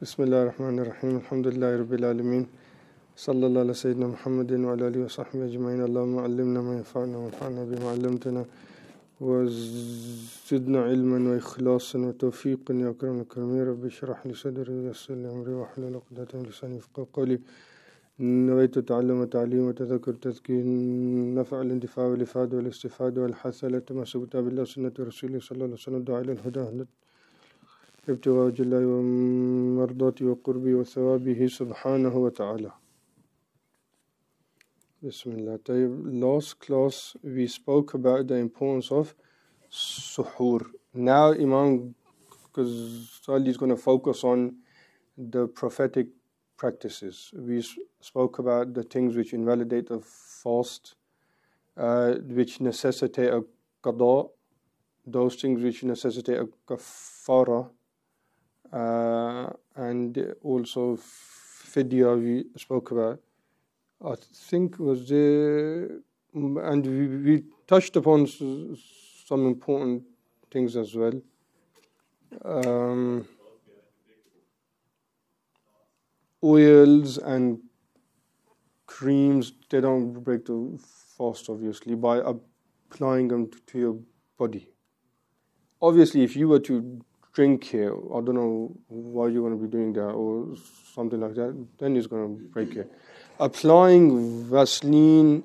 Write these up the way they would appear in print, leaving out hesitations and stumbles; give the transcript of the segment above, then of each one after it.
Bismillah ar-Rahman ar-Rahim. Alhamdulillah Rabbil Alameen. Sallallahu ala Sayyidina Muhammadin wa ala alihi wa sahbihi ajma'in. Allahumma allimna ma yanfa'una wa anfa'na bima 'allamtana wa zidna ilman wa ikhlasan wa tawfiqan ya akram al-akramin. Rabbi shrah li sadri wa yassir li amri wa hlul 'uqdatan min lisani yafqahu qawli. نويت تعلم وتعليم وتذكر تذكير نفع الانتفاع والإفادة والاستفادة والحث على التمسك بكتاب الله وسنة رسوله صلى الله عليه وسلم دعا إلى الهدى ابتغاء وجه الله ومرضاته وقربه وثوابه سبحانه وتعالى. Bismillah. Last class we spoke about the importance of suhoor. Now Imam Ghazali is going to focus on the prophetic practices. We spoke about the things which invalidate a fast, which necessitate a qada, those things which necessitate a kafara, and also fidya we spoke about. I think was there, and we touched upon some important things as well. Oils and creams, they don't break the fast, obviously, by applying them to your body. Obviously, if you were to drink here, I don't know why you're going to be doing that or something like that, then it's going to break it. Applying Vaseline,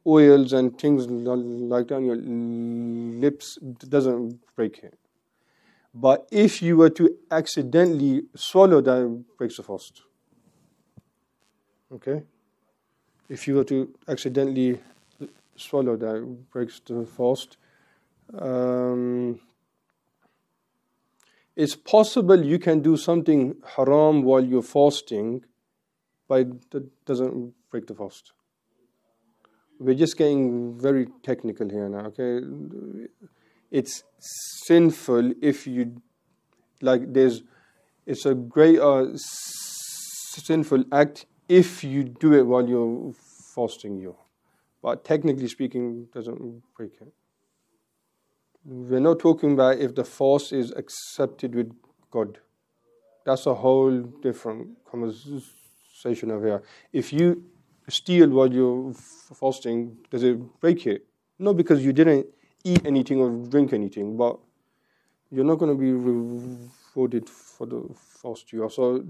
oils and things like that on your lips doesn't break it. But if you were to accidentally swallow, that breaks the fast. Okay? If you were to accidentally swallow, that breaks the fast. It's possible you can do something haram while you're fasting, but that doesn't break the fast. We're just getting very technical here now, okay? It's sinful if you, it's a great sinful act if you do it while you're fasting. But technically speaking, it doesn't break it. We're not talking about if the fast is accepted with God. That's a whole different conversation over here. If you steal while you're fasting, does it break it? No, because you didn't eat anything or drink anything, but you're not going to be rewarded for the fast you are. So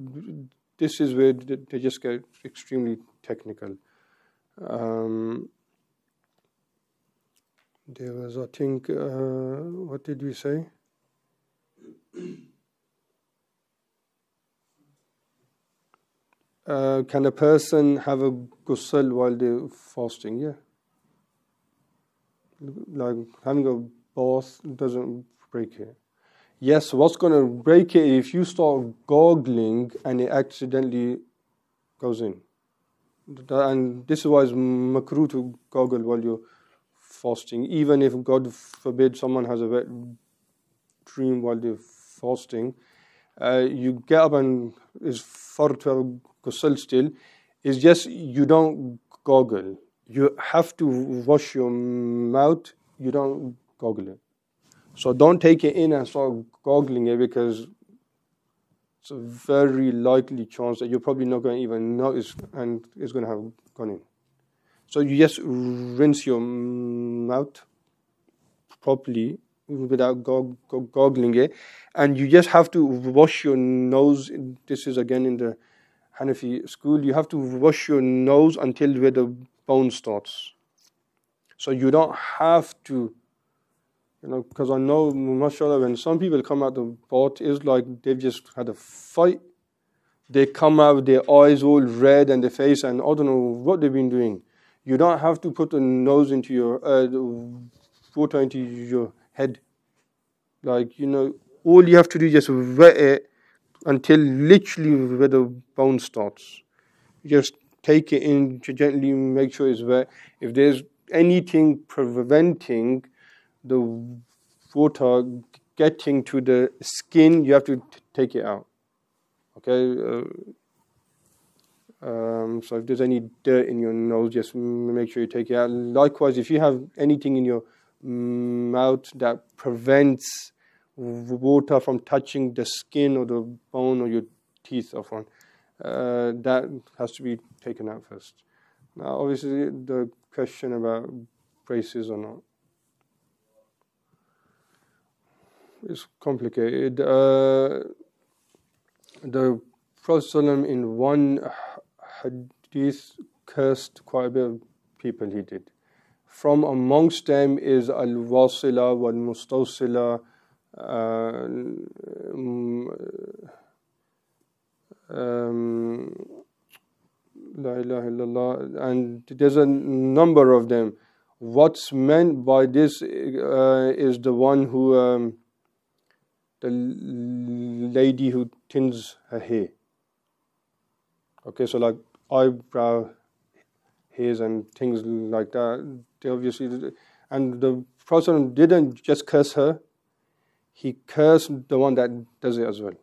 this is where they just get extremely technical. There was, I think, what did we say? Can a person have a ghusl while they're fasting? Yeah. Like having a bath doesn't break it. Yes, what's going to break it if you start gargling and it accidentally goes in. And this is why it's makruh to gargle while you're fasting. Even if, God forbid, someone has a wet dream while they're fasting, you get up and it's far to have a ghusl still. It's just you don't gargle. You have to wash your mouth. You don't gargle it. So don't take it in and start gargling it, because it's a very likely chance that you're probably not going to even notice and it's going to have gone in. So you just rinse your mouth properly without gargling it, and you just have to wash your nose. This is again in the Hanafi school. You have to wash your nose until where the bone starts. So you don't have to, because I know, mashallah, when some people come out the bath, it's like they've just had a fight. They come out with their eyes all red and their face, and I don't know what they've been doing. You don't have to put the nose into your, water into your head. All you have to do is just wet it until literally where the bone starts. You just take it in gently, make sure it's wet. If there's anything preventing the water getting to the skin, you have to take it out. Okay? So if there's any dirt in your nose, just make sure you take it out. Likewise, if you have anything in your mouth that prevents water from touching the skin or the bone or your teeth of one. That has to be taken out first. Now, obviously, the question about braces or not is complicated. The Prophet in one hadith cursed quite a bit of people, he did. From amongst them is al-wasila wal-mustawsila, La ilaha illallah, and there's a number of them. What's meant by this is the one who, the lady who tins her hair. Okay, so like eyebrow hairs and things like that. They obviously, and the Prophet didn't just curse her; he cursed the one that does it as well.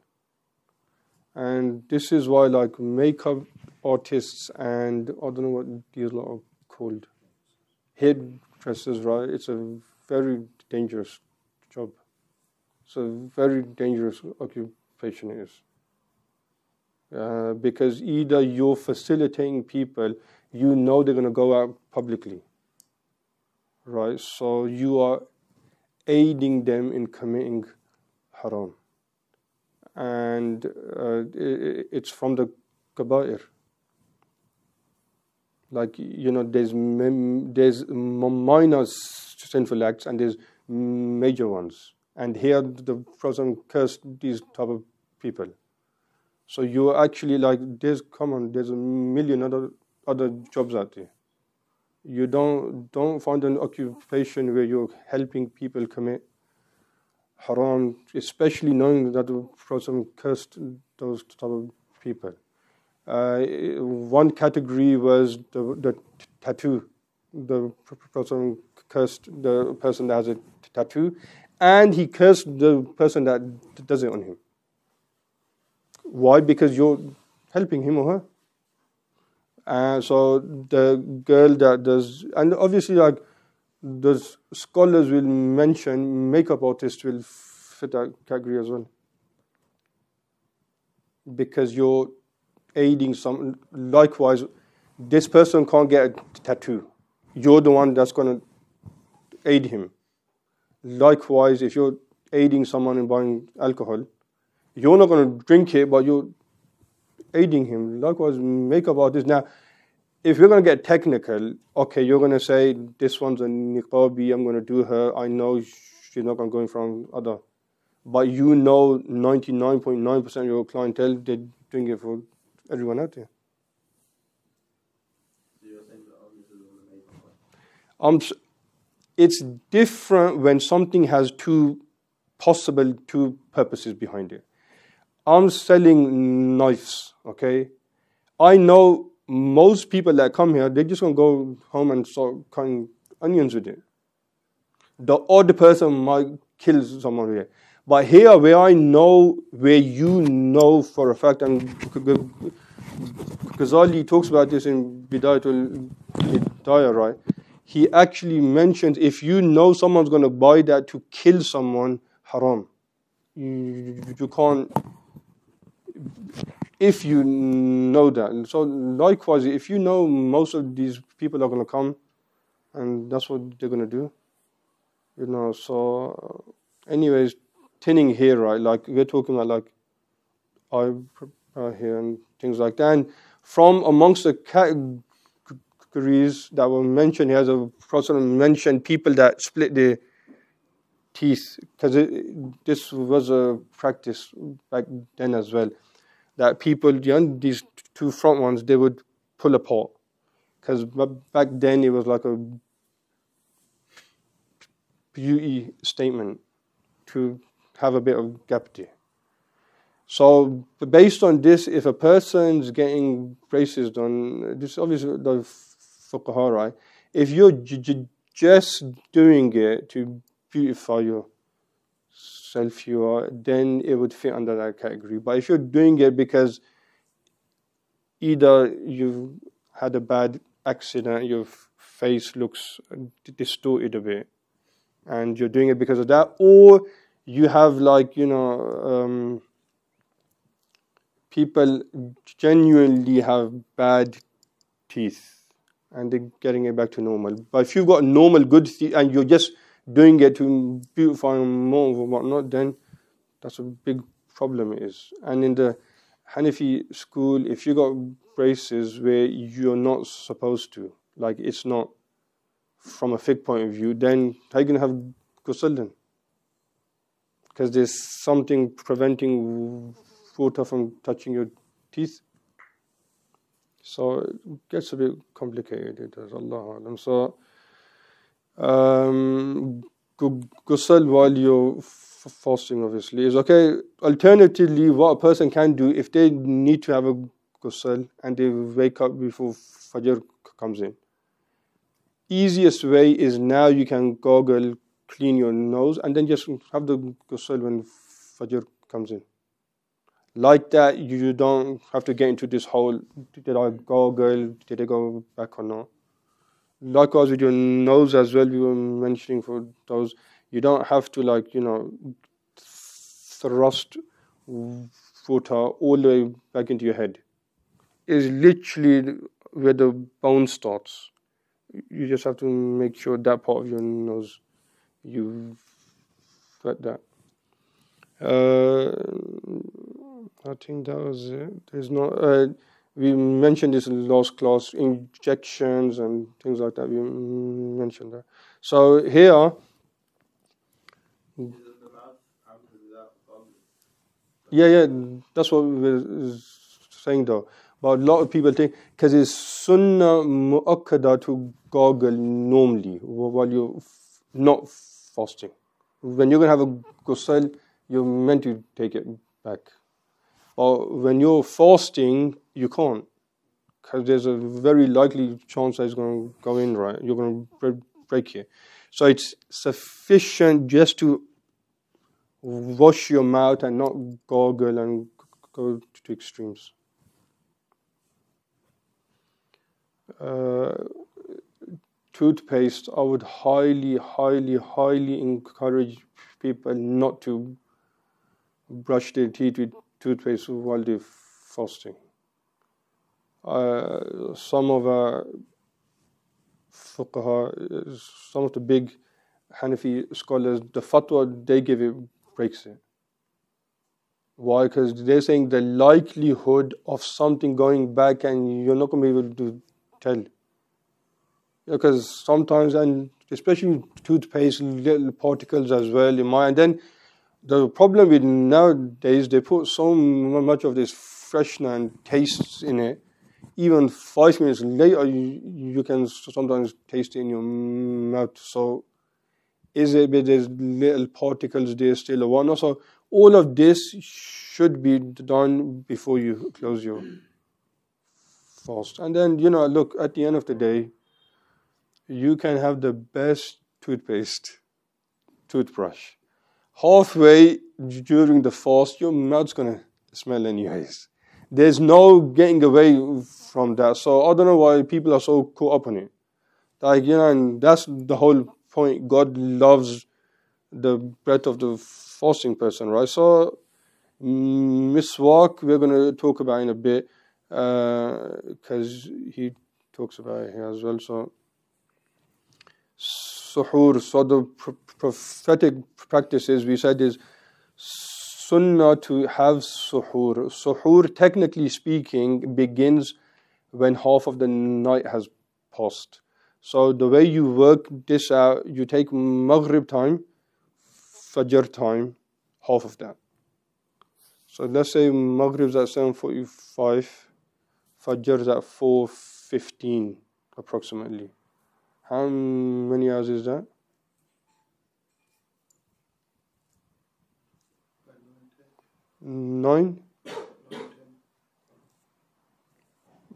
And this is why, like, makeup artists and I don't know what these lot are called, hairdressers, right? It's a very dangerous job. It's a very dangerous occupation, it is. Because either you're facilitating people, you know they're going to go out publicly, right? So you are aiding them in committing haram. And it's from the kaba'ir. Like, you know, there's minor sinful acts and there's major ones. And here the Prophet cursed these type of people. So you're actually like, there's a million other jobs out there. You don't find an occupation where you're helping people commit haram, especially knowing that the Prophet cursed those type of people. One category was the tattoo. The Prophet cursed the person that has a tattoo, and he cursed the person that does it on him. Why? Because you're helping him or her. So the girl that does, and obviously like the scholars will mention makeup artists will fit that category as well. Because you're aiding some, likewise, this person can't get a tattoo. You're the one that's going to aid him. Likewise, if you're aiding someone in buying alcohol, you're not going to drink it, but you're aiding him. Likewise, makeup artists. Now, if you're going to get technical, okay, you're going to say, this one's a niqabi, I'm going to do her, I know she's not going to go in front of other. But you know 99.9% of your clientele, they're doing it for everyone out there. It's different when something has two purposes behind it. I'm selling knives, okay? I know most people that come here, they're just going to go home and start cutting onions with it. The odd person might kill someone here. But here, where you know for a fact, and Ghazali talks about this in Bidayatul Hidayah, right? He actually mentions if you know someone's going to buy that to kill someone, haram. You can't, if you know that. And so likewise, if you know most of these people are going to come, and that's what they're going to do, you know. So, anyways, tinning here, right? Like we're talking about, like eyebrow hair and things like that. And from amongst the categories that were mentioned here, the Prophet mentioned people that split their teeth, because this was a practice back then as well. That people, these two front ones, they would pull apart, because back then it was like a beauty statement to have a bit of gap there. So based on this, if a person's getting braces done, this is obviously the fuqaha, right? If you're just doing it to beautify yourself, then it would fit under that category. But if you're doing it because either you've had a bad accident, your face looks distorted a bit, and you're doing it because of that, or you have, like, people genuinely have bad teeth and they're getting it back to normal. But if you've got normal good teeth and you're just doing it to beautify more or whatnot, then that's a big problem it is. And in the Hanafi school, if you got braces where you're not supposed to, like it's not from a fiqh point of view, then how are you going to have ghusl then? Because there's something preventing water from touching your teeth. So it gets a bit complicated, it does, Allah Alam. So ghusl while you're fasting obviously is okay. Alternatively, what a person can do if they need to have a ghusl and they wake up before Fajr comes in. Easiest way is now you can gargle, clean your nose, and then just have the ghusl when Fajr comes in. Like that, you don't have to get into this whole, did I gargle, did I go back or not? Likewise with your nose as well, we were mentioning for those, you don't have to like, thrust water all the way back into your head. It's literally where the bone starts. You just have to make sure that part of your nose, you've got that. I think that was it. There's no. We mentioned this in the last class, injections and things like that. We mentioned that. So here, yeah, that's what we were saying though. But a lot of people think, because it's sunnah mu'akkada to gargle normally while you're not fasting. When you're going to have a ghusl, you're meant to take it back. But when you're fasting, you can't. Because there's a very likely chance that it's going to go in, right? You're going to break it. So it's sufficient just to wash your mouth and not gargle and go to extremes. Toothpaste, I would highly encourage people not to brush their teeth with toothpaste while they're fasting. Some of our fuqaha, some of the big Hanafi scholars, the fatwa they give it breaks it. Why? Because they're saying the likelihood of something going back and you're not going to be able to tell. Because sometimes, and especially toothpaste, little particles as well in mine. And then the problem with nowadays, they put so much of this freshener and tastes in it. Even 5 minutes later, you can sometimes taste it in your mouth. So, is it there's little particles there still or whatnot? So, all of this should be done before you close your fast. And then, look, at the end of the day, you can have the best toothbrush. Halfway during the fast, your mouth's going to smell anyways. There's no getting away from that. So I don't know why people are so caught up on it. Like, and that's the whole point. God loves the breath of the fasting person, right? So miswak, we're going to talk about in a bit, because he talks about it here as well. So suhoor, so the prophetic practices we said is sunnah to have suhoor. Suhoor, technically speaking, begins when half of the night has passed. So the way you work this out, you take Maghrib time, Fajr time, half of that. So let's say Maghrib's at 7:45, Fajr's at 4:15 approximately. How many hours is that? 9?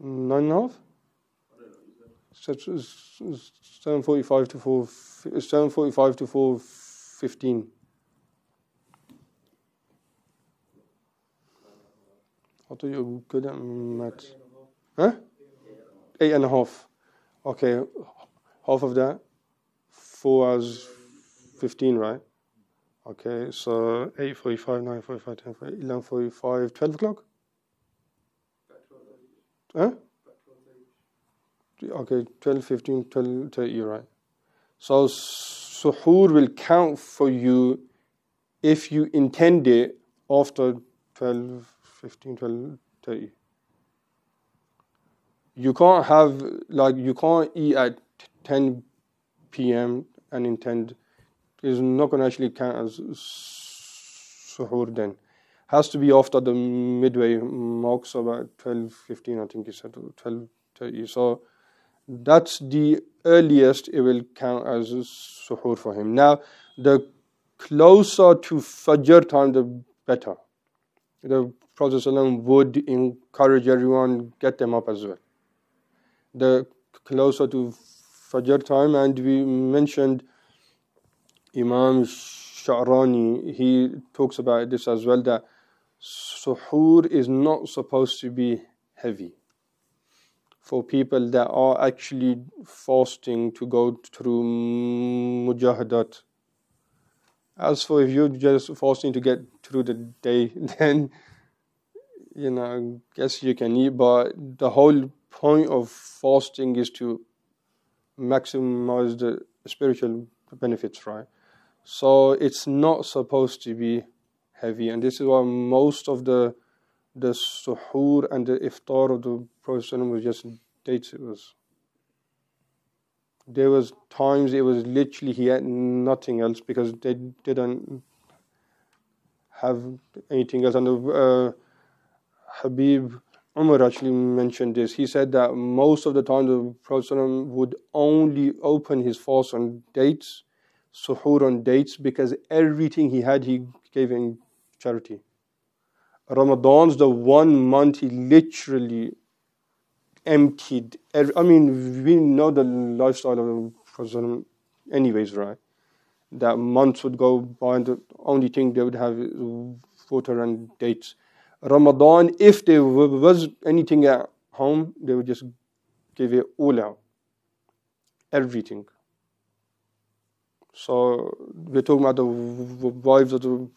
9.5? 7:45 to 4:15. I thought you were good at maths. Huh? 8.5. Okay, half of that, 4 hours 15, right? Okay, so 8:45, 9:45, 10:45, 11:45, 12 o'clock? Huh? Okay, 12, 15, 12, 30, right. So suhoor will count for you if you intend it after 12, 15, 12, 30. You can't have, like, you can't eat at 10 p.m. and intend. It's not going to actually count as suhoor then. Has to be after the midway mark, so about 12:15, I think you said, 12:30. So that's the earliest it will count as suhoor for him. Now, the closer to Fajr time, the better. The Prophet ﷺ would encourage everyone, get them up as well. The closer to Fajr time, and we mentioned Imam Sha'rani, he talks about this as well, that suhoor is not supposed to be heavy for people that are actually fasting to go through mujahadat. As for if you're just fasting to get through the day, then, I guess you can eat, but the whole point of fasting is to maximize the spiritual benefits, right? So it's not supposed to be heavy, and this is why most of the suhoor and the iftar of the Prophet was just dates. There was times it was literally he had nothing else because they didn't have anything else. And Habib Umar actually mentioned this. He said that most of the time the Prophet would only open his fast on dates, suhoor on dates, because everything he had he gave in charity. Ramadan's the 1 month he literally emptied. We know the lifestyle of the Prophet anyways, right? That months would go by and the only thing they would have is water and dates. Ramadan, if there was anything at home, they would just give it all out. Everything. So we're talking about the wives of the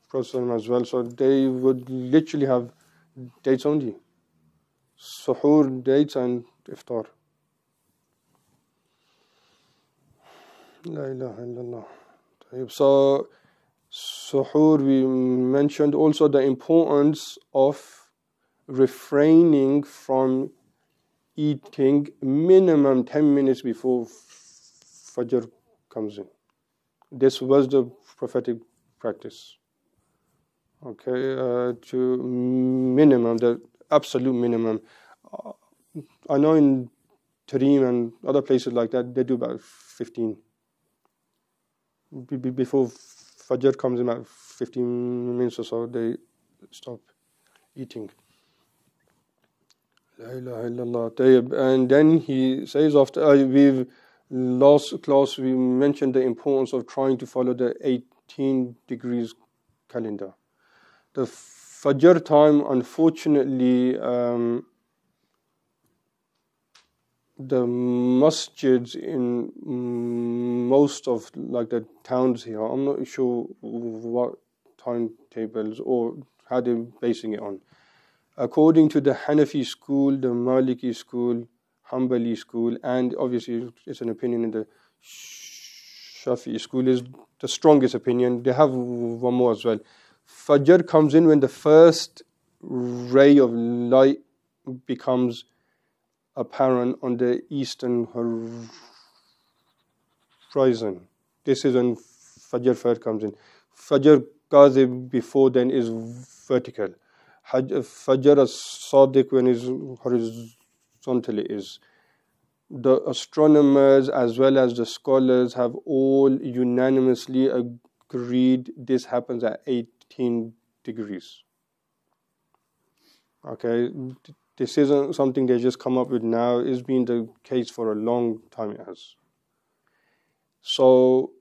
Prophet as well. So they would literally have dates only. Suhoor, dates and iftar. La ilaha illallah. So suhoor, we mentioned also the importance of refraining from eating minimum 10 minutes before Fajr comes in. This was the prophetic practice. Okay, to minimum, the absolute minimum. I know in Tarim and other places like that, they do about 15. Before Fajr comes in, about 15 minutes or so, they stop eating. La ilaha illallah. And then he says, after we've last class, we mentioned the importance of trying to follow the 18 degrees calendar. The Fajr time, unfortunately, the masjids in most of like the towns here, I'm not sure what timetables or how they're basing it on. According to the Hanafi school, the Maliki school, Hanbali school, and obviously it's an opinion in the Shafi'i school is the strongest opinion. They have one more as well. Fajr comes in when the first ray of light becomes apparent on the eastern horizon. This is when Fajr first comes in. Fajr Qazib before then is vertical. Fajr as-Sadiq when is horizontally is. The astronomers as well as the scholars have all unanimously agreed this happens at 18 degrees. Okay, this isn't something they just come up with now. It's been the case for a long time, it has. So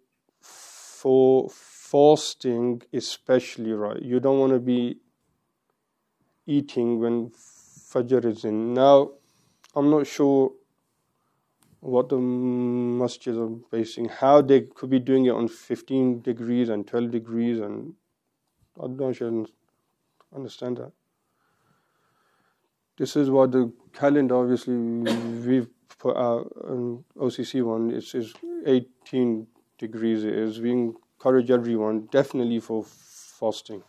for fasting especially, right, you don't want to be eating when Fajr is in. Now, I'm not sure what the masjids are basing, how they could be doing it on 15 degrees and 12 degrees, and I don't understand that. This is what the calendar, obviously, we've put out an OCC one. It's 18 degrees. It is. We encourage everyone, definitely for fasting.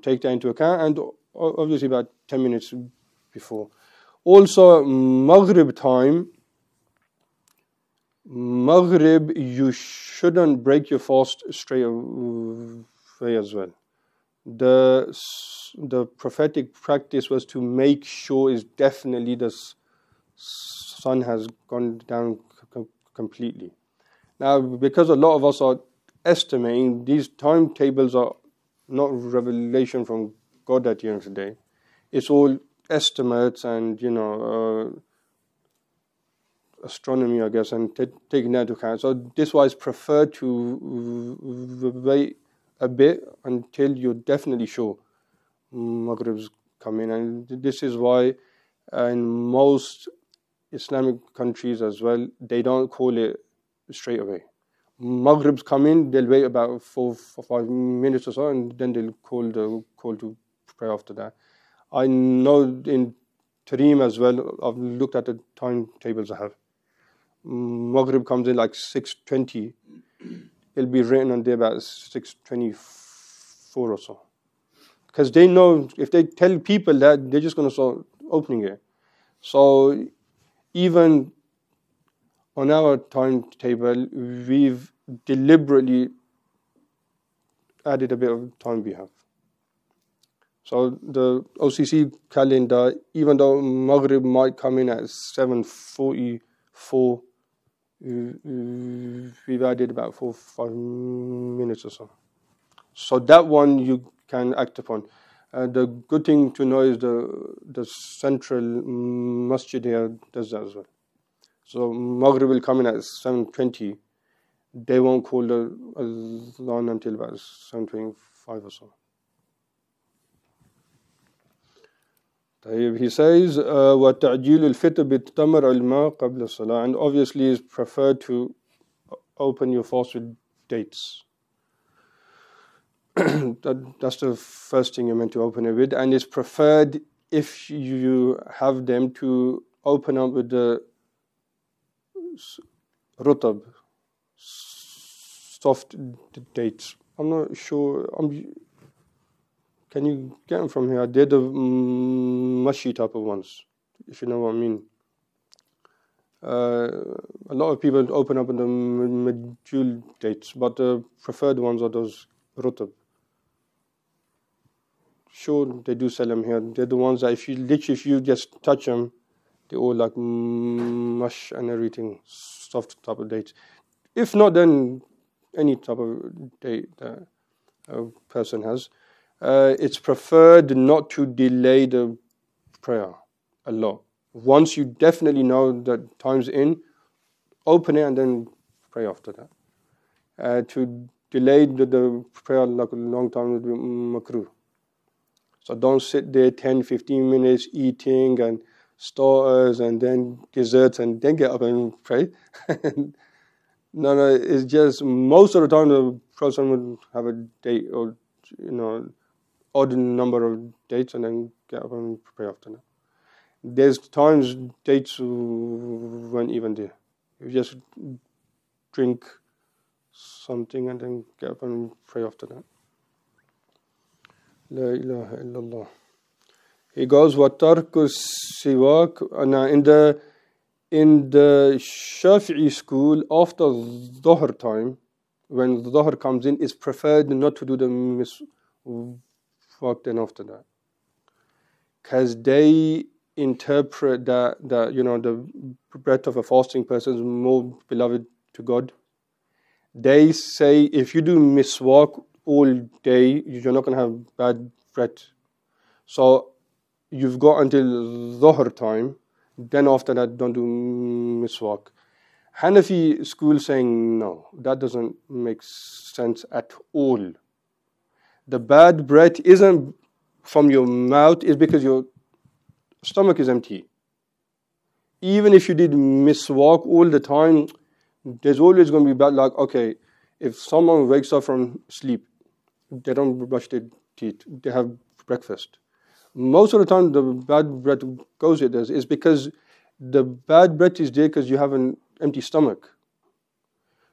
Take that into account, and obviously about 10 minutes before. Also, Maghrib time. Maghrib, you shouldn't break your fast straight away as well. The prophetic practice was to make sure is definitely the sun has gone down completely. Now, because a lot of us are estimating, these timetables are not revelation from God at the end of the day. It's all estimates and, astronomy, I guess, and taking that into account. So this is why it's preferred to wait a bit until you're definitely sure Maghrib's coming. And this is why in most Islamic countries as well, they don't call it straight away. Maghrib's coming, they'll wait about 4 or 5 minutes or so, and then they'll call to pray after that. I know in Tareem as well, I've looked at the timetables I have. Maghrib comes in like 6:20. It'll be written on there about 6:24 or so. Because they know if they tell people that, they're just going to start opening it. So even on our timetable, we've deliberately added a bit of time we have. So the OCC calendar, even though Maghrib might come in at 7:44, we've added about 4 or 5 minutes or so. So that one you can act upon. The good thing to know is the central masjid here does that as well. So Maghrib will come in at 7:20. They won't call the adhan until about 7:25 or so. He says, وَتَعْجِيلُ الْفِطْرِ بِالتَّمْرِ الْمَاءِ قَبْلَ الصَّلَاةِ, and obviously it's preferred to open your fast with dates. That's the first thing you're meant to open it with, and it's preferred if you have them to open up with the rutab, soft dates. I'm not sure. Can you get them from here? They're the mushy type of ones, if you know what I mean. A lot of people open up with the medjool dates, but the preferred ones are those rutab. Sure, they do sell them here. They're the ones that if you just touch them, they're all like mush and everything, soft type of dates. If not, then any type of date that a person has. It's preferred not to delay the prayer a lot. Once you definitely know that time's in, open it and then pray after that. To delay the prayer like a long time would be makruh. So don't sit there 10-15 minutes eating and starters and then desserts and then get up and pray. No, it's just most of the time the person would have a date or odd number of dates and then get up and pray after that. There's times dates weren't even there. You just drink something and then get up and pray after that. La ilaha illallah. He goes, وَتَرْكُ السِّوَاكِ. Now in the Shafi'i school, after Dhuhr time, when the Dhuhr comes in, it's preferred not to do the miswak then after that. Because they interpret that the breath of a fasting person is more beloved to God. They say if you do miswak all day, you're not going to have bad breath. So you've got until Dhuhr time, then after that don't do miswak. Hanafi school saying no, that doesn't make sense at all. The bad breath isn't from your mouth, it's because your stomach is empty. Even if you did miswak all the time, there's always going to be bad luck. Okay, if someone wakes up from sleep, they don't brush their teeth, they have breakfast. Most of the time the bad breath goes with this is because the bad breath is there because you have an empty stomach.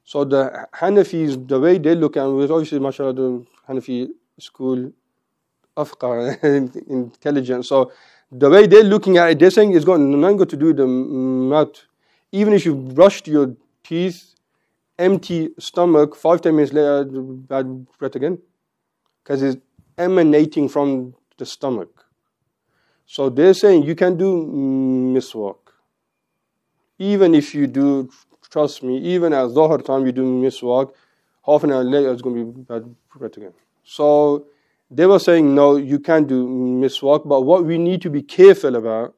So the Hanafis, the way they look at it, obviously, mashallah, the Hanafi school, afqa, intelligent. So the way they're looking at it, they're saying it's got nothing to do with the mouth. Even if you brushed your teeth, empty stomach, 5-10 minutes later, bad breath again. Because it's emanating from the stomach. So they're saying you can do miswak. Even if you do, trust me, even at Dhuhr time you do miswak, half an hour later it's going to be bad breath again. So they were saying, no, you can't do miswak, but what we need to be careful about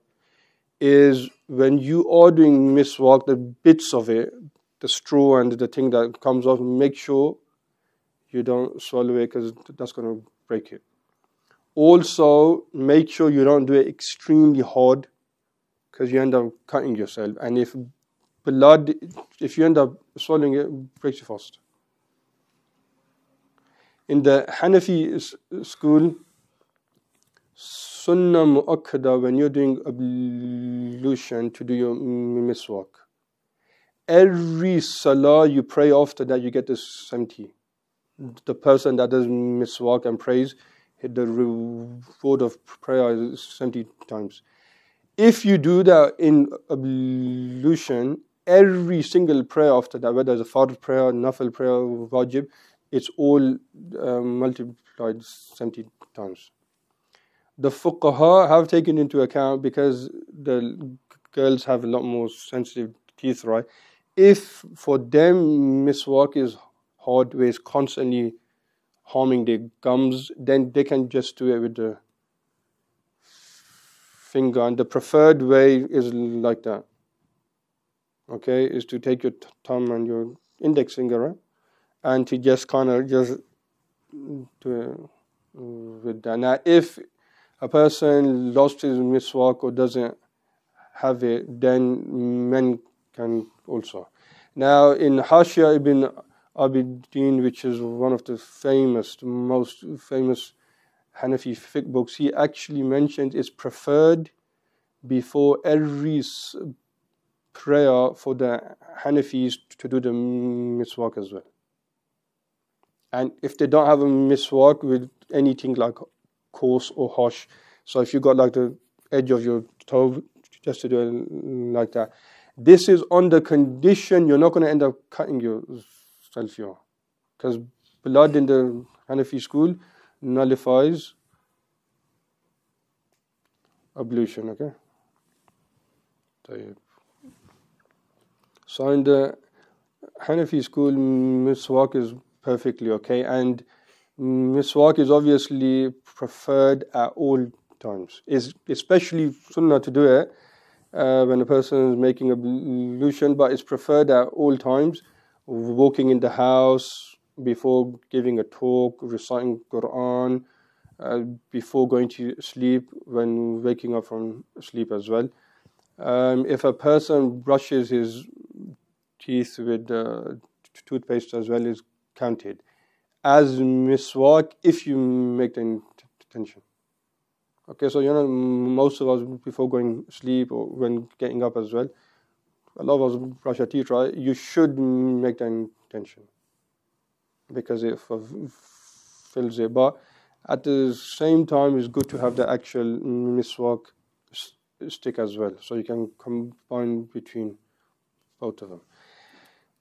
is when you are doing miswak, the bits of it, the straw and the thing that comes off, make sure you don't swallow it because that's going to break it. Also, make sure you don't do it extremely hard because you end up cutting yourself. And if you end up swallowing it, it breaks you fast. In the Hanafi school, sunnah mu'akkada, when you're doing ablution to do your miswak, every salah you pray after that, you get this 70. The person that does miswak and prays, the reward of prayer is 70 times. If you do that in ablution, every single prayer after that, whether it's a fard prayer, nafil prayer, wajib, it's all multiplied 70 times. The fuqaha have taken into account, because the girls have a lot more sensitive teeth, right? If for them miswak is hard, where it's constantly harming their gums, then they can just do it with the finger. And the preferred way is like that. Okay, is to take your thumb and your index finger, right? And to just kind of just do it with that. Now, if a person lost his miswak or doesn't have it, then men can also. Now, in Hashia ibn Abidin, which is one of the most famous Hanafi fiqh books, he actually mentioned it's preferred before every prayer for the Hanafis to do the miswak as well. And if they don't have a miswak with anything like coarse or harsh, so if you got like the edge of your toe, just to do it like that. This is on the condition you're not going to end up cutting yourself here. Because blood in the Hanafi school nullifies ablution, okay? So in the Hanafi school, miswak is perfectly okay, and miswak is obviously preferred at all times. It's especially sunnah to do it when a person is making ablution, but it's preferred at all times. Walking in the house, before giving a talk, reciting Quran, before going to sleep, when waking up from sleep as well. If a person brushes his teeth with toothpaste as well, is counted as miswak if you make the intention. Okay, so most of us before going to sleep or when getting up as well, a lot of us brush our teeth, right? You should make the intention because it fulfills it. But at the same time, it's good to have the actual miswak stick as well, so you can combine between both of them.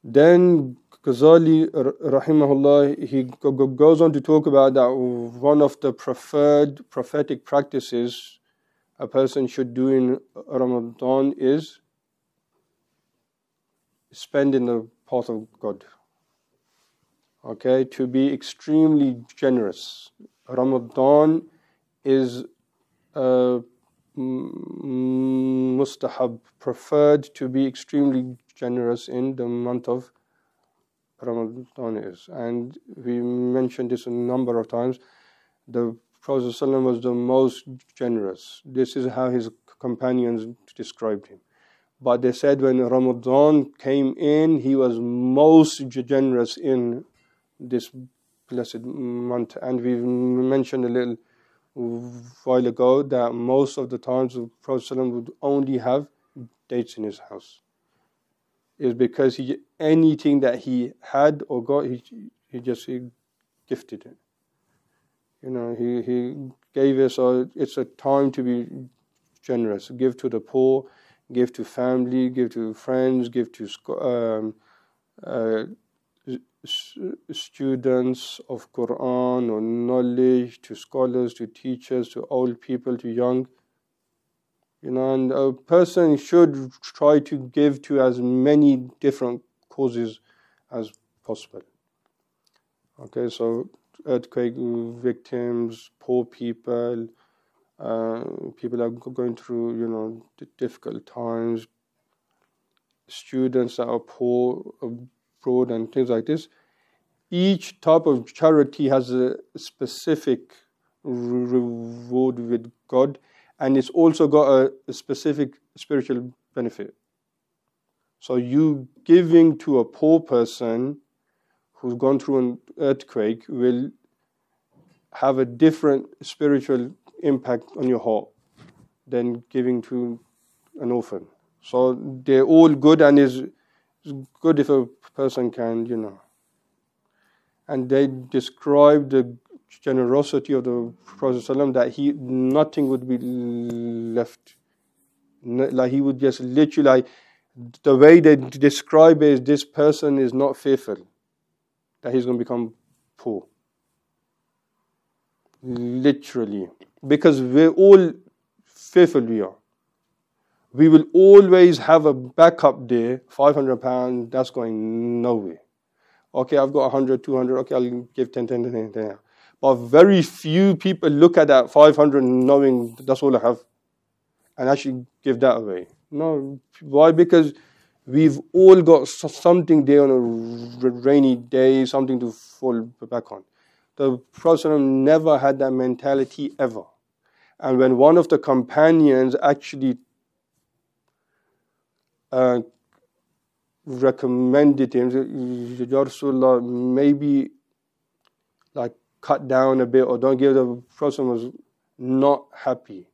Then Ghazali rahimahullah, he goes on to talk about that one of the preferred prophetic practices a person should do in Ramadan is spend in the path of God. Okay, to be extremely generous. Ramadan is mustahab, preferred to be extremely generous in the month of Ramadan is. And we mentioned this a number of times. The Prophet ﷺ was the most generous. This is how his companions described him. But they said when Ramadan came in, he was most generous in this blessed month. And we mentioned a little while ago that most of the times the Prophet ﷺ would only have dates in his house. Is because anything that he had or got, he gifted it. He gave us. It's a time to be generous. Give to the poor, give to family, give to friends, give to students of Quran or knowledge, to scholars, to teachers, to old people, to young. And a person should try to give to as many different causes as possible. Okay, so earthquake victims, poor people, people are going through, difficult times, students that are poor abroad and things like this. Each type of charity has a specific reward with God, and it's also got a specific spiritual benefit. So you giving to a poor person who's gone through an earthquake will have a different spiritual impact on your heart than giving to an orphan. So they're all good, and it's good if a person can, And they describe the generosity of the Prophet ﷺ, that nothing would be left. Like he would just literally, the way they describe it is, this person is not fearful that he's going to become poor. Literally. Because we're all fearful we are. We will always have a backup there, £500, that's going nowhere. Okay, I've got 100, 200, okay, I'll give 10. But very few people look at that 500 knowing that's all I have and actually give that away. No, why? Because we've all got something there on a rainy day, something to fall back on. The Prophet never had that mentality ever. And when one of the companions actually recommended him, Ya Rasulullah, maybe like cut down a bit or don't give, the Prophet was not happy.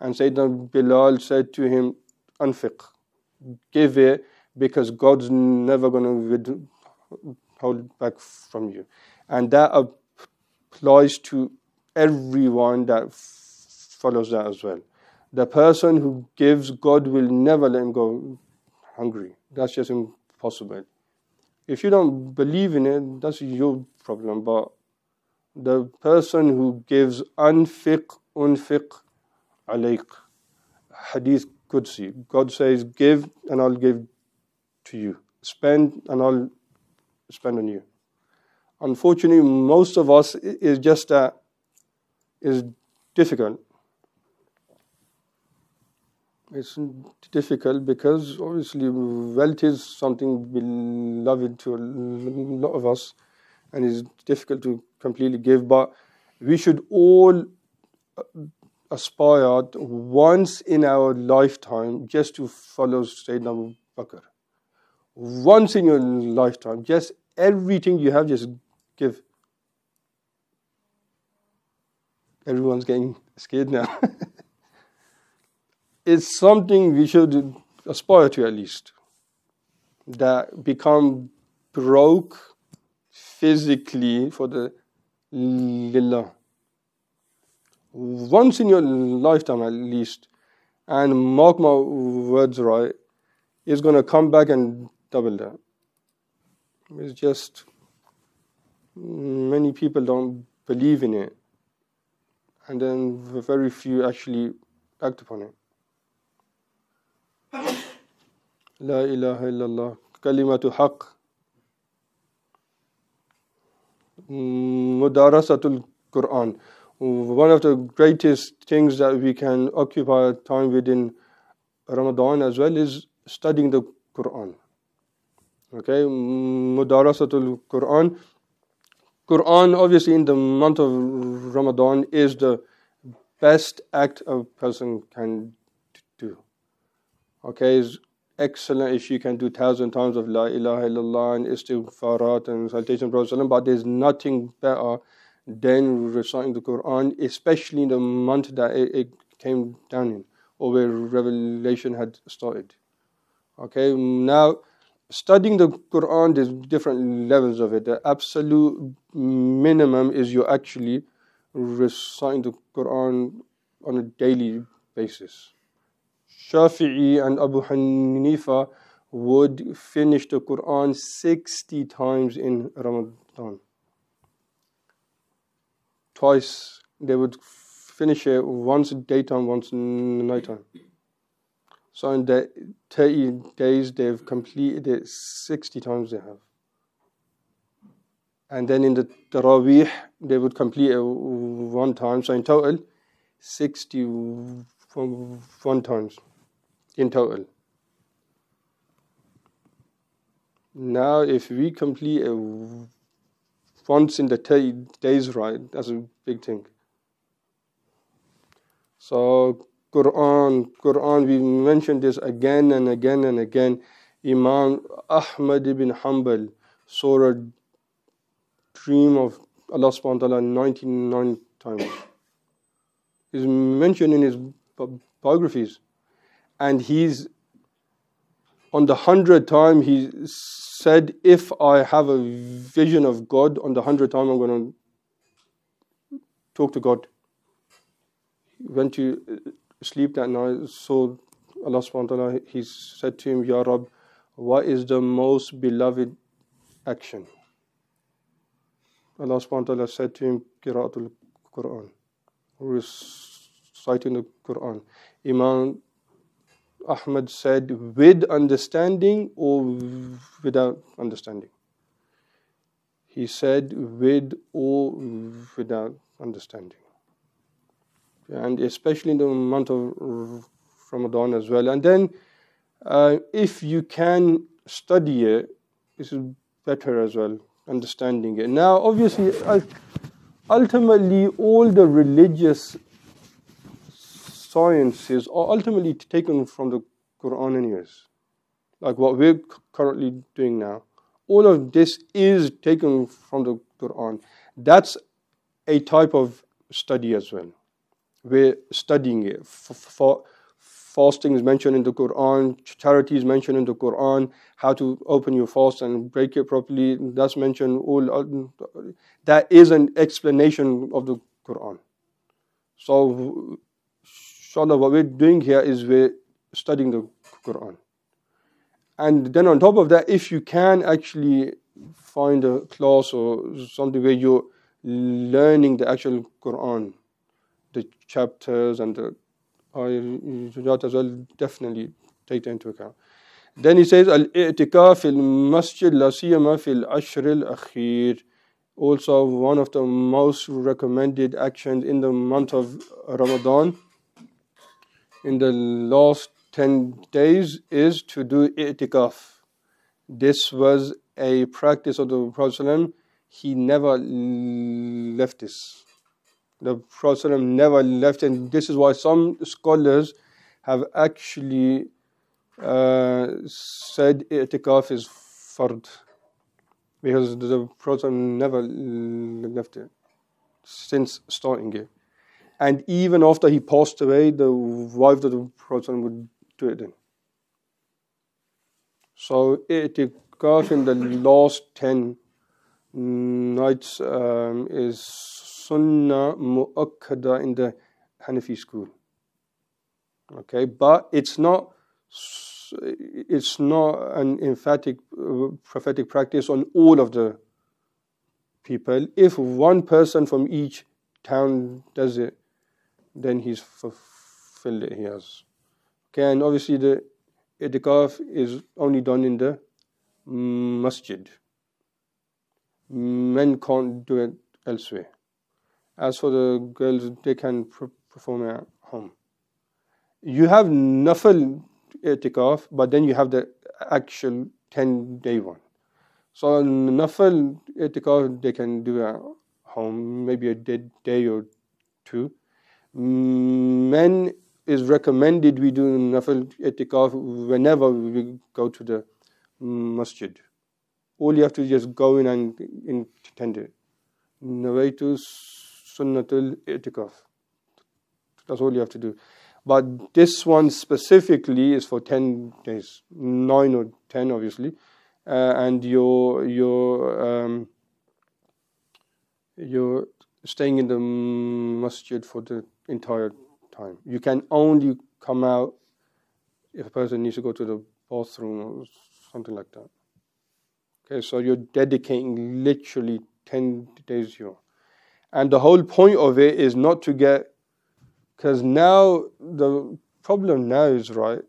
And Sayyidina Bilal said to him, Anfiq, give it, because God's never going to hold back from you. And that applies to everyone that follows that as well. The person who gives, God will never let him go hungry. That's just impossible. If you don't believe in it, that's your problem. But the person who gives, unfiq alayk, hadith Qudsi, God says, give and I'll give to you. Spend and I'll spend on you. Unfortunately, most of us is just that, is difficult. It's difficult because obviously wealth is something beloved to a lot of us, and it's difficult to completely give. But we should all aspire once in our lifetime just to follow Sayyidina Abu Bakr. Once in your lifetime, just everything you have, just give. Everyone's getting scared now. It's something we should aspire to, at least. That become broke physically for the lillah. Once in your lifetime at least. And mark my words right, it's going to come back and double that. It's just many people don't believe in it. And then very few actually act upon it. La ilaha illallah, kalimatu haqq, mudarasatul Quran. One of the greatest things that we can occupy time within Ramadan as well is studying the Quran. Okay, mudarasatul Quran. Quran, obviously, in the month of Ramadan is the best act a person can do. Okay, it's excellent if you can do 1,000 times of La ilaha illallah and istighfarat and salutation of Prophet, but there's nothing better then reciting the Quran, especially in the month that it came down in, or where revelation had started. Okay, now studying the Quran, there's different levels of it. The absolute minimum is you're actually reciting the Quran on a daily basis. Shafi'i and Abu Hanifa would finish the Quran 60 times in Ramadan. Twice. They would finish it once daytime, once nighttime. So in the 30 days, they've completed it 60 times they have. And then in the Taraweeh, they would complete it one time. So in total, 61 times in total. Now, if we complete it once in the 30 days, right, that's a big thing. So Quran, we mentioned this again and again and again. Imam Ahmad ibn Hanbal saw a dream of Allah subhanahu wa ta'ala 99 times. It's mentioned in his biographies. And he's on the 100th time, he said, if I have a vision of God, on the 100th time I'm going to talk to God. He went to sleep that night, saw Allah subhanahu wa ta'ala. He said to him, Ya Rab, what is the most beloved action? Allah subhanahu wa ta'ala said to him, Qira'atul Quran, reciting the Quran. Imam Ahmad said, with understanding or without understanding? He said, with or without understanding. And especially in the month of Ramadan as well. And then, if you can study it, this is better as well, understanding it. Now, obviously, ultimately, all the religious sciences are ultimately taken from the Quran anyways. Like what we're currently doing now. All of this is taken from the Quran. That's a type of study as well. We're studying it. Fasting is mentioned in the Quran. Charity is mentioned in the Quran. How to open your fast and break it properly, that's mentioned. All that is an explanation of the Quran. So, inshallah, what we're doing here is we're studying the Quran. And then on top of that, if you can actually find a class or something where you're learning the actual Quran, the chapters and the ayat as well, definitely take that into account. Then he says, Al-i'tikaf fil masjid la siyama fil ashr al-akhir. Also one of the most recommended actions in the month of Ramadan, in the last 10 days, is to do i'tikaf. This was a practice of the Prophet ﷺ. He never left this. The Prophet ﷺ never left, and this is why some scholars have actually said i'tikaf is fard, because the Prophet never left it since starting it. And even after he passed away, the wife of the Prophet would do it then. So i'tikaf in the last 10 nights is sunnah mu'akkada in the Hanafi school. Okay, but it's not an emphatic prophetic practice on all of the people. If one person from each town does it, then he's fulfilled it. He has. Okay, and obviously the i'tikaf is only done in the masjid. Men can't do it elsewhere. As for the girls, they can perform it at home. You have nafil i'tikaf, but then you have the actual 10-day one. So nafil i'tikaf, they can do at home, maybe a day or two. Men is recommended we do nafil i'tikaf whenever we go to the masjid. All you have to just go in and intend it. Nawaitu sunnatul i'tikaf. That's all you have to do. But this one specifically is for 10 days, 9 or 10 obviously, and you're staying in the masjid for the entire time. You can only come out if a person needs to go to the bathroom or something like that. Okay, so you're dedicating literally 10 days here. And the whole point of it is not to get, because now, the problem now is, right,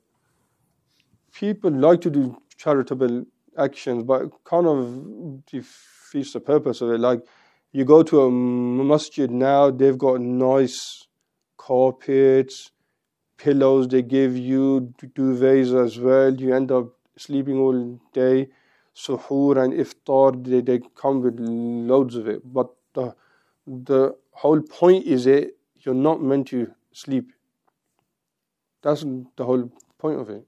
people like to do charitable actions, but it kind of defeats the purpose of it. Like, you go to a masjid now, they've got nice carpets, pillows they give you, duvets as well. You end up sleeping all day. Suhoor and iftar, they come with loads of it. But the whole point is you're not meant to sleep. That's the whole point of it.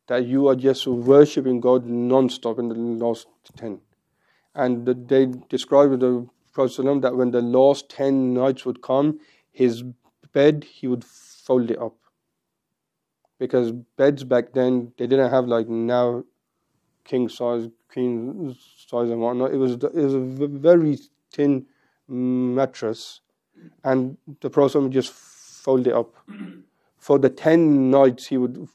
That you are just worshipping God non-stop in the last 10. And they described with the Prophet that when the last 10 nights would come, his bed, he would fold it up. Because beds back then, they didn't have like now king size, queen size and whatnot. It was a very thin mattress, and the Prophet would just fold it up. For the 10 nights, he would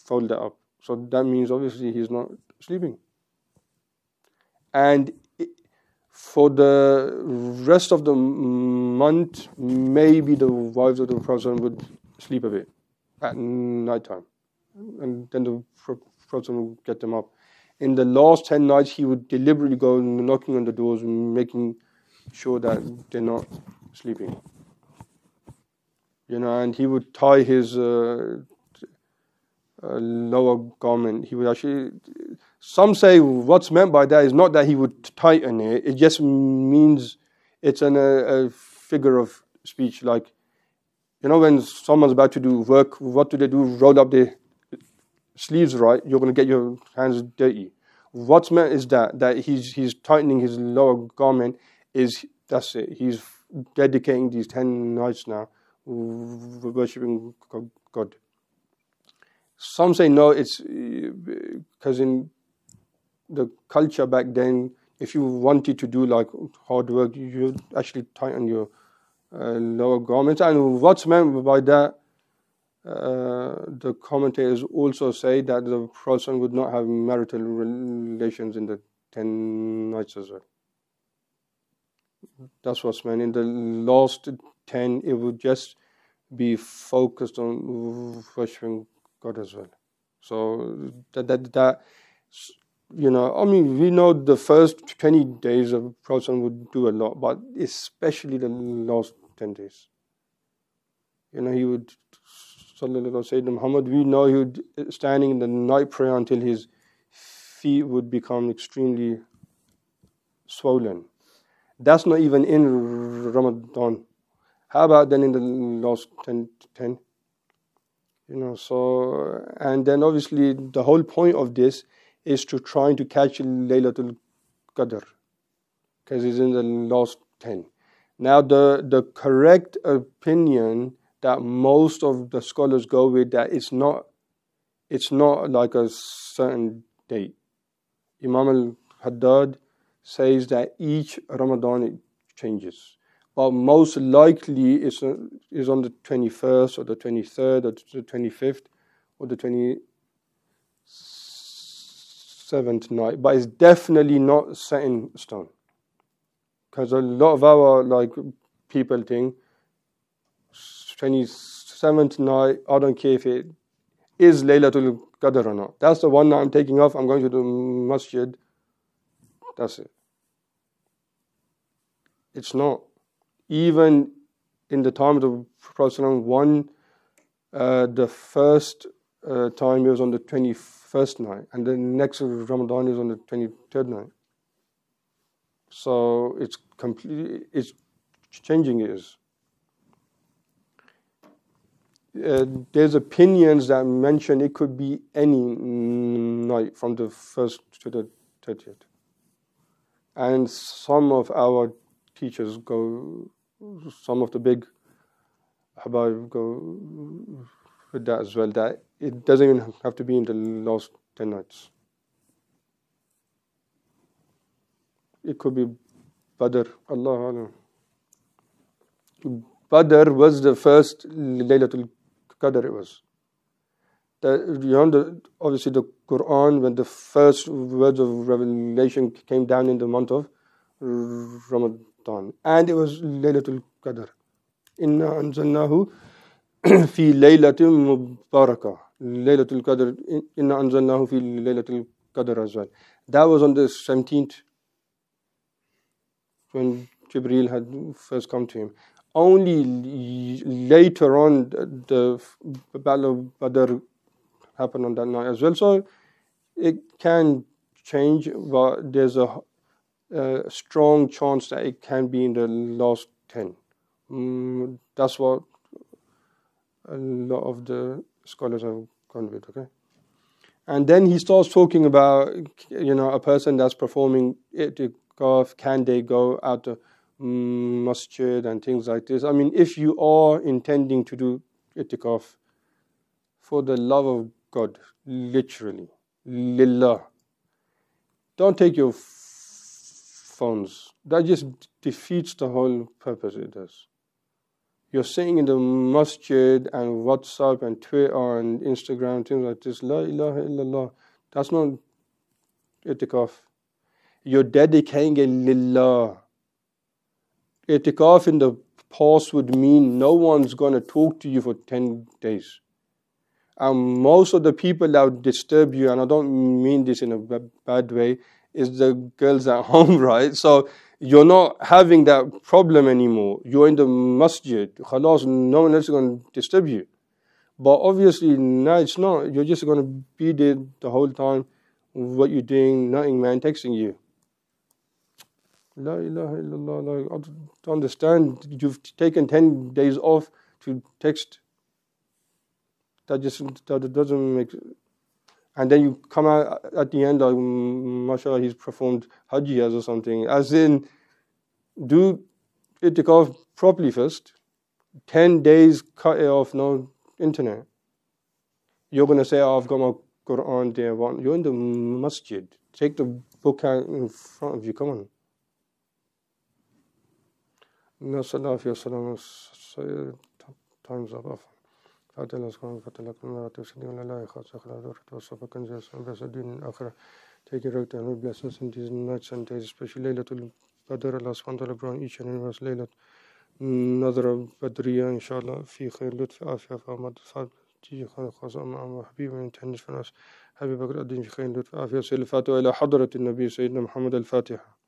fold it up. So that means obviously he's not sleeping. And for the rest of the month, maybe the wives of the Prophet would sleep a bit at night time, and then the Prophet would get them up. In the last 10 nights, he would deliberately go knocking on the doors, making sure that they're not sleeping. And he would tie his lower garment. He would actually, some say what's meant by that is not that he would tighten it. It just means it's a figure of speech. Like, when someone's about to do work, what do? Roll up their sleeves, right? You're going to get your hands dirty. What's meant is that he's tightening his lower garment. That's it. He's dedicating these 10 nights now, worshipping God. Some say no, it's because in the culture back then, if you wanted to do like hard work, you actually tighten your lower garments. And what's meant by that, the commentators also say that the person would not have marital relations in the 10 nights as well. That's what's meant. In the last 10, it would just be focused on worshiping God as well. So that we know the first 20 days a person would do a lot, but especially the last 10 days. He would, Sallallahu Alaihi Wasallam, Muhammad, we know he would standing in the night prayer until his feet would become extremely swollen. That's not even in Ramadan. How about then in the last 10? So, and then obviously the whole point of this is to trying to catch Laylatul Qadr, because it's in the last 10. Now the correct opinion that most of the scholars go with, that it's not like a certain date. Imam al-Haddad says that each Ramadan it changes. But most likely is on the 21st or the 23rd or the 25th or the 27th night. But it's definitely not set in stone. Because a lot of our people think 27th night, I don't care if it is Laylatul Qadr or not. That's the one night I'm taking off, I'm going to the masjid. That's it. It's not. Even in the time of the Prophet the first time it was on the 21st night, and the next Ramadan is on the 23rd night. So it's changing years. There's opinions that mention it could be any night from the 1st to the 30th. And some of our teachers go, some of the big Habab go with that as well, that it doesn't even have to be in the last 10 nights. It could be Badr, Allah. Badr was the first Laylatul Qadr, it was. Obviously the Quran, when the first words of revelation came down in the month of Ramadan, and it was Laylatul Qadr. Inna anzalnahu fi laylatin mubarakah. Laylatul Qadr, inna anzalnahu fi Laylatul Qadr as well. That was on the 17th, when Jibreel had first come to him. Only later on, the Battle of Badr happened on that night as well. So it can change, but there's a strong chance that it can be in the last 10. That's what a lot of the scholars have gone with, okay? And then he starts talking about, a person that's performing itikaf, can they go out to masjid and things like this. I mean, if you are intending to do itikaf for the love of God, literally, lillah, don't take your phones. That just defeats the whole purpose it does. You're sitting in the masjid and WhatsApp and Twitter and Instagram, things like this. La ilaha illallah. That's not itikaf. You're dedicating it lillah. Itikaf in the past would mean no one's going to talk to you for 10 days. And most of the people that would disturb you, and I don't mean this in a bad way, is the girls at home, right? So you're not having that problem anymore. You're in the masjid. Khalas, no one else is going to disturb you. But obviously, no, it's not. You're just going to be there the whole time. What you're doing, nothing, man, texting you. La ilaha illallah. I don't understand. You've taken 10 days off to text. That doesn't make. And then you come out at the end, like, mashallah, he's performed hajjiyas or something. As in, do itikaf properly first. 10 days, cut it off, no internet. You're going to say, I've got my Quran there. You're in the masjid. Take the book out in front of you. Come on. No salah fi salam. Time's up. فاتح الأسقام فتح لكم مرات وسلم على الله خاصة خلال وصف كنز بس الدين الآخرة. Take it out and bless us in these nights and days, especially Laylatul Qadr. Allah subhanahu wa ta'ala grant each and every Laylat نظرة بدرية إن شاء الله في خير لطف عافية فأمد صاد تيجي خاصة مع حبيبي من تهنس في الناس حبيب بكر الدين في خير لطف عافية سيل الفاتحة إلى حضرة النبي سيدنا محمد الفاتحة.